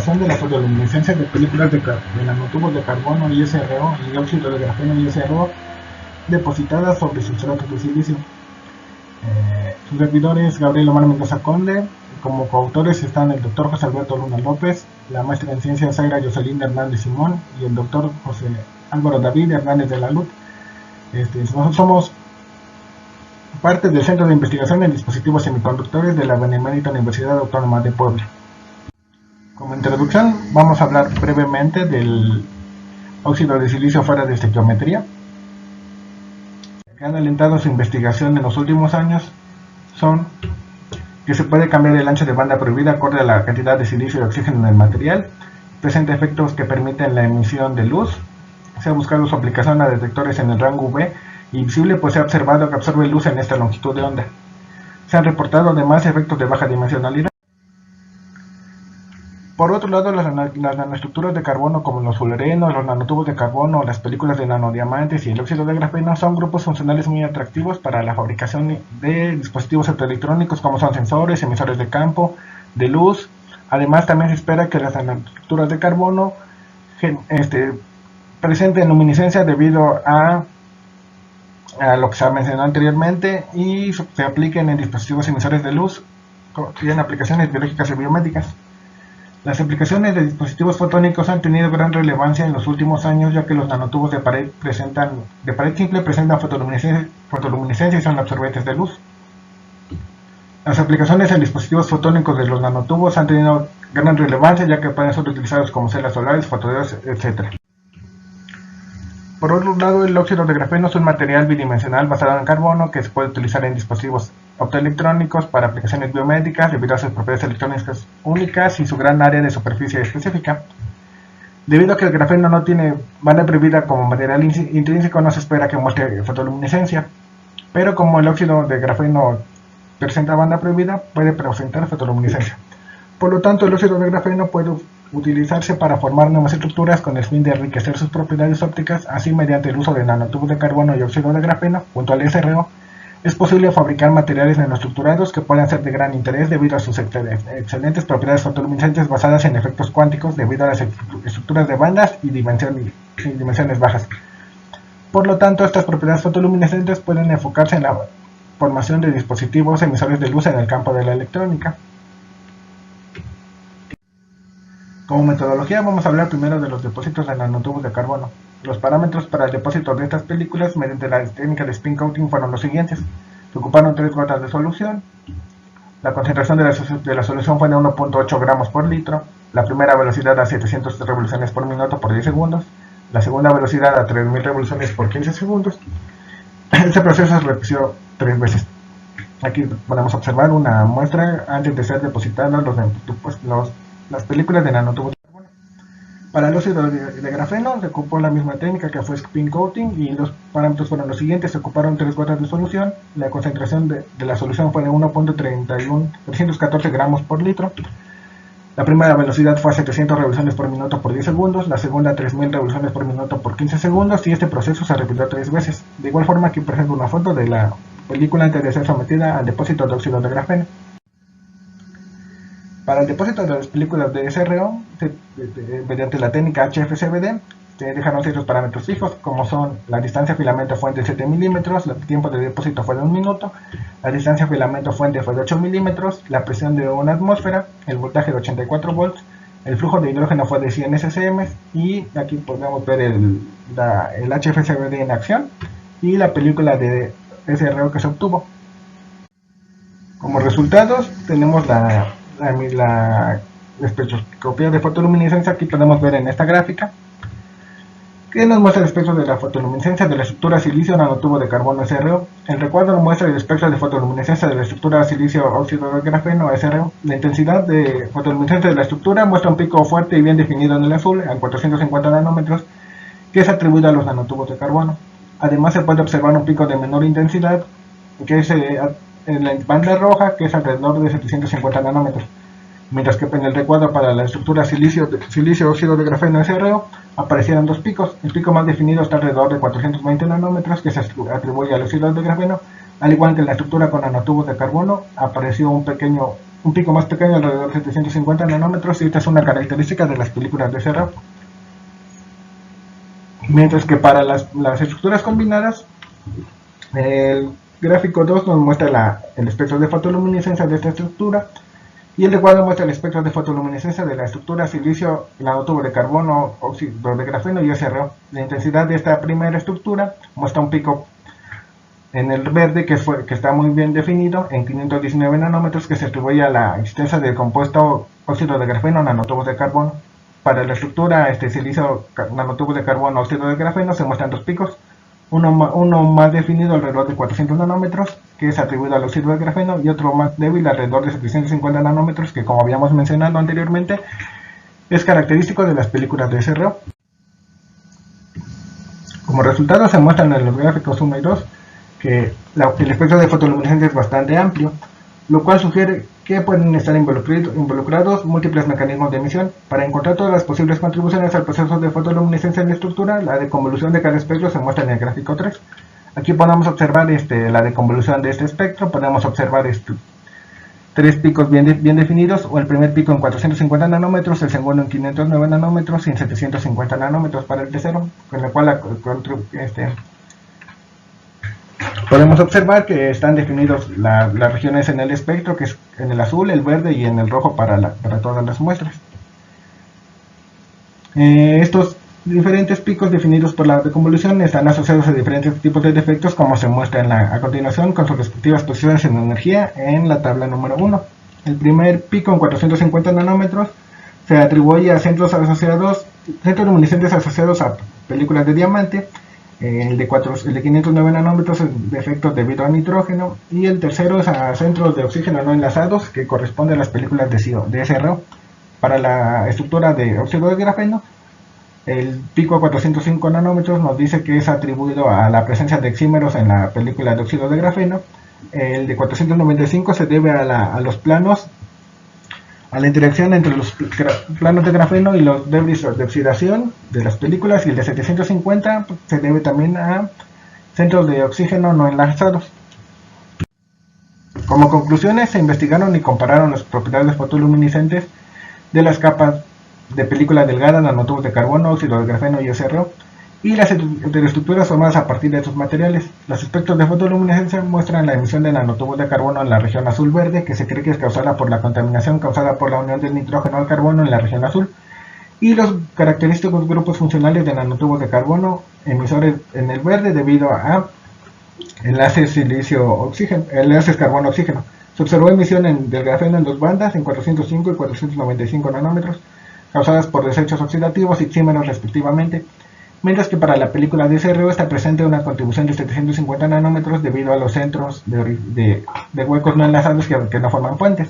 observación de la fotoluminiscencia de películas de nanotubos de carbono ISRO y óxido de grafeno ISRO depositadas sobre sustratos de silicio. Su servidor es Gabriel Omar Mendoza Conde. Como coautores están el Dr. José Alberto Luna López, la maestra en ciencias Zaira Jocelyn Hernández Simón y el Dr. José Álvaro David Hernández de la Luz. Nosotros somos parte del Centro de Investigación en Dispositivos Semiconductores de la Benemérita Universidad Autónoma de Puebla. Como introducción, vamos a hablar brevemente del óxido de silicio fuera de estequiometría, que han alentado su investigación en los últimos años son que se puede cambiar el ancho de banda prohibida acorde a la cantidad de silicio y oxígeno en el material, presenta efectos que permiten la emisión de luz, se ha buscado su aplicación a detectores en el rango UV y visible, pues se ha observado que absorbe luz en esta longitud de onda. Se han reportado además efectos de baja dimensionalidad. Por otro lado, las nanoestructuras de carbono como los fullerenos, los nanotubos de carbono, las películas de nanodiamantes y el óxido de grafeno son grupos funcionales muy atractivos para la fabricación de dispositivos optoelectrónicos como son sensores, emisores de campo, de luz. Además, también se espera que las nanoestructuras de carbono presenten luminiscencia debido a lo que se ha mencionado anteriormente y se apliquen en dispositivos emisores de luz y en aplicaciones biológicas y biomédicas. Las aplicaciones de dispositivos fotónicos han tenido gran relevancia en los últimos años, ya que los nanotubos de pared simple presentan fotoluminiscencia y son absorbentes de luz. Las aplicaciones en dispositivos fotónicos de los nanotubos han tenido gran relevancia, ya que pueden ser utilizados como celdas solares, fotodiodos, etc. Por otro lado, el óxido de grafeno es un material bidimensional basado en carbono que se puede utilizar en dispositivos optoelectrónicos para aplicaciones biomédicas debido a sus propiedades electrónicas únicas y su gran área de superficie específica. Debido a que el grafeno no tiene banda prohibida como material intrínseco, no se espera que muestre fotoluminiscencia, pero como el óxido de grafeno presenta banda prohibida, puede presentar fotoluminiscencia. Por lo tanto, el óxido de grafeno puede utilizarse para formar nuevas estructuras con el fin de enriquecer sus propiedades ópticas. Así, mediante el uso de nanotubos de carbono y óxido de grafeno junto al SRO, es posible fabricar materiales nanoestructurados que puedan ser de gran interés debido a sus excelentes propiedades fotoluminiscentes basadas en efectos cuánticos debido a las estructuras de bandas y dimensiones bajas. Por lo tanto, estas propiedades fotoluminiscentes pueden enfocarse en la formación de dispositivos emisores de luz en el campo de la electrónica. Como metodología, vamos a hablar primero de los depósitos de nanotubos de carbono. Los parámetros para el depósito de estas películas mediante la técnica de spin coating fueron los siguientes. Se ocuparon 3 gotas de solución. La concentración de la solución fue de 1.8 gramos por litro. La primera velocidad a 700 revoluciones por minuto por 10 segundos. La segunda velocidad a 3000 revoluciones por 15 segundos. Este proceso se repitió 3 veces. Aquí podemos observar una muestra antes de ser depositadas las películas de nanotubos de carbono. Para el óxido de grafeno se ocupó la misma técnica que fue spin coating y los parámetros fueron los siguientes. Se ocuparon 3 gotas de solución. La concentración de la solución fue de 1.314 gramos por litro. La primera velocidad fue a 700 revoluciones por minuto por 10 segundos, la segunda a 3000 revoluciones por minuto por 15 segundos y este proceso se repitió 3 veces. De igual forma, aquí presento una foto de la película antes de ser sometida al depósito de óxido de grafeno. Para el depósito de las películas de SRO, mediante la técnica HFCVD, se dejaron ciertos parámetros fijos, como son la distancia filamento fuente 7 milímetros, el tiempo de depósito fue de 1 minuto, la distancia filamento fuente fue de 8 milímetros, la presión de una atmósfera, el voltaje de 84 volts, el flujo de hidrógeno fue de 100 SCM y aquí podemos ver el HFCVD en acción y la película de SRO que se obtuvo. Como resultados tenemos la espectroscopía de fotoluminiscencia. Aquí podemos ver en esta gráfica que nos muestra el espectro de la fotoluminiscencia de la estructura silicio nanotubo de carbono SRO. El recuadro muestra el espectro de fotoluminiscencia de la estructura silicio óxido de grafeno SRO. La intensidad de fotoluminiscencia de la estructura muestra un pico fuerte y bien definido en el azul a 450 nanómetros que es atribuido a los nanotubos de carbono. Además se puede observar un pico de menor intensidad que es en la banda roja, que es alrededor de 750 nanómetros, mientras que en el recuadro para la estructura silicio óxido de grafeno SRO aparecieron 2 picos. El pico más definido está alrededor de 420 nanómetros, que se atribuye al óxido de grafeno, al igual que en la estructura con nanotubos de carbono apareció un pequeño un pico más pequeño, alrededor de 750 nanómetros, y esta es una característica de las películas de CRO. Mientras que para las estructuras combinadas, el gráfico 2 nos muestra el espectro de fotoluminiscencia de esta estructura, y el de 4 muestra el espectro de fotoluminiscencia de la estructura silicio, nanotubos de carbono, óxido de grafeno y SRO. La intensidad de esta primera estructura muestra un pico en el verde que está muy bien definido en 519 nanómetros, que se atribuye a la existencia del compuesto óxido de grafeno, nanotubos de carbono. Para la estructura silicio, nanotubos de carbono, óxido de grafeno, se muestran dos picos, uno más definido alrededor de 400 nanómetros, que es atribuido al óxido de grafeno, y otro más débil alrededor de 750 nanómetros, que, como habíamos mencionado anteriormente, es característico de las películas de SRO. Como resultado, se muestran en los gráficos 1 y 2 que el espectro de fotoluminiscencia es bastante amplio, lo cual sugiere que pueden estar involucrados múltiples mecanismos de emisión. Para encontrar todas las posibles contribuciones al proceso de fotoluminiscencia en la estructura, la deconvolución de cada espectro se muestra en el gráfico 3. Aquí podemos observar la deconvolución de este espectro. Podemos observar tres picos bien definidos, o el primer pico en 450 nanómetros, el segundo en 509 nanómetros y en 750 nanómetros para el tercero, con lo cual podemos observar que están definidos las regiones en el espectro, que es en el azul, el verde y en el rojo para todas las muestras. Estos diferentes picos definidos por la deconvolución están asociados a diferentes tipos de defectos, como se muestra a continuación con sus respectivas posiciones en energía en la tabla número 1. El primer pico en 450 nanómetros se atribuye a centros luminiscentes asociados a películas de diamante. El de 509 nanómetros es de efectos debido a nitrógeno, y el tercero es a centros de oxígeno no enlazados, que corresponde a las películas de SRO. Para la estructura de óxido de grafeno, el pico a 405 nanómetros nos dice que es atribuido a la presencia de exímeros en la película de óxido de grafeno. El de 495 se debe a los planos, a la interacción entre los planos de grafeno y los debris de oxidación de las películas, y el de 750 se debe también a centros de oxígeno no enlazados. Como conclusiones, se investigaron y compararon las propiedades fotoluminiscentes de las capas de película delgada, nanotubos de carbono, óxido de grafeno y SRO, y las heteroestructuras formadas a partir de estos materiales. Los espectros de fotoluminiscencia muestran la emisión de nanotubos de carbono en la región azul-verde, que se cree que es causada por la contaminación causada por la unión del nitrógeno al carbono en la región azul, y los característicos grupos funcionales de nanotubos de carbono emisores en el verde debido a enlaces carbono-oxígeno. Se observó emisión del grafeno en dos bandas, en 405 y 495 nanómetros, causadas por desechos oxidativos y exímeros respectivamente, mientras que para la película de SRO está presente una contribución de 750 nanómetros debido a los centros de huecos no enlazados que no forman puentes.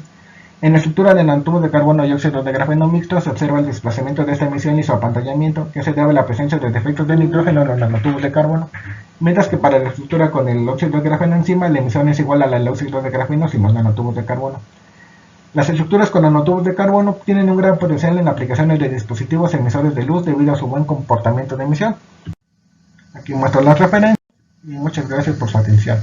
En la estructura de nanotubos de carbono y óxido de grafeno mixto se observa el desplazamiento de esta emisión y su apantallamiento, que se debe a la presencia de defectos de nitrógeno en los nanotubos de carbono, mientras que para la estructura con el óxido de grafeno encima, la emisión es igual a la del óxido de grafeno sin los nanotubos de carbono. Las estructuras con nanotubos de carbono tienen un gran potencial en aplicaciones de dispositivos emisores de luz debido a su buen comportamiento de emisión. Aquí muestro las referencias y muchas gracias por su atención.